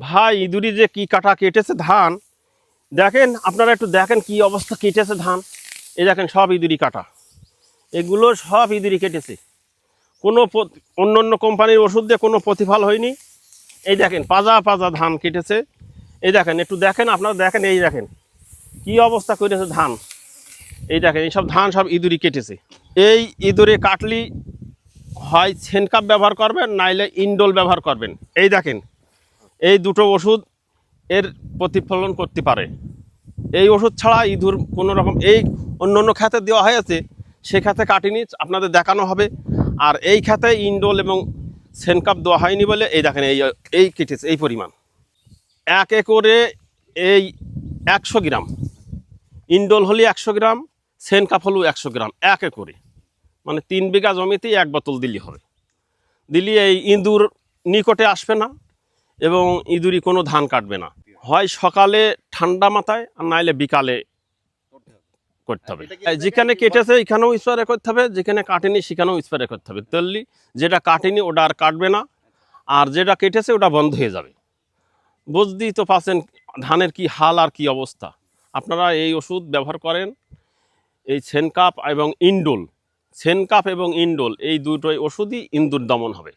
ভাই ইঁদুরি যে কি কাটা কেটেছে ধান, দেখেন আপনারা একটু দেখেন কি অবস্থা কেটেছে ধান। এই দেখেন সব ইঁদুরি কাটা, এগুলো সব ইঁদুরি কেটেছে। কোনো অন্য অন্য কোম্পানির ওষুধ দিয়ে কোনো প্রতিফল হয়নি। এই দেখেন পাজা পাজা ধান কেটেছে। এই দেখেন একটু দেখেন, আপনারা দেখেন, এই দেখেন কি অবস্থা করেছে ধান। এই দেখেন এইসব ধান সব ইঁদুরি কেটেছে। এই ইঁদুরে কাটলি হয় সেনকাপ ব্যবহার করবেন, নাইলে ইন্ডোল ব্যবহার করবেন। এই দেখেন এই দুটো ওষুধ এর প্রতিফলন করতে পারে। এই ওষুধ ছাড়া ইঁদুর কোনো রকম, এই অন্য অন্য খাতে দেওয়া হয়েছে, সে খাতে কাটিনি, আপনাদের দেখানো হবে। আর এই খাতে ইন্ডোল এবং সেনকাপ দেওয়া হয়নি বলে এই দেখেন এই কেটেছে এই পরিমাণ। এক একরে এই 100 গ্রাম ইন্ডোল হলে 100 গ্রাম, সেনকাপ হলেও 100 গ্রাম এক একরে, মানে 3 বিঘা জমিতেই 1 বোতল দিলে হবে। দিলে এই ইঁদুর নিকটে আসবে না এবং ইঁদুরি কোনো ধান কাটবে না। হয় সকালে ঠান্ডা মাথায়, আর নাইলে বিকালে করতে হবে। যেখানে কেটেছে এখানেও স্প্রে করতে হবে, যেখানে কাটেনি সেখানেও স্প্রে করতে হবে। তাহলে যেটা কাটেনি ওটা আর কাটবে না, আর যেটা কেটেছে ওটা বন্ধ হয়ে যাবে। বুঝতেই তো পাচ্ছেন ধানের কি হাল আর কি অবস্থা। আপনারা এই ওষুধ ব্যবহার করেন, এই সেনকাপ এবং ইন্ডোল, সেনকাপ এবং ইন্ডোল এই দুটোই ওষুধই ইঁদুর দমন হবে।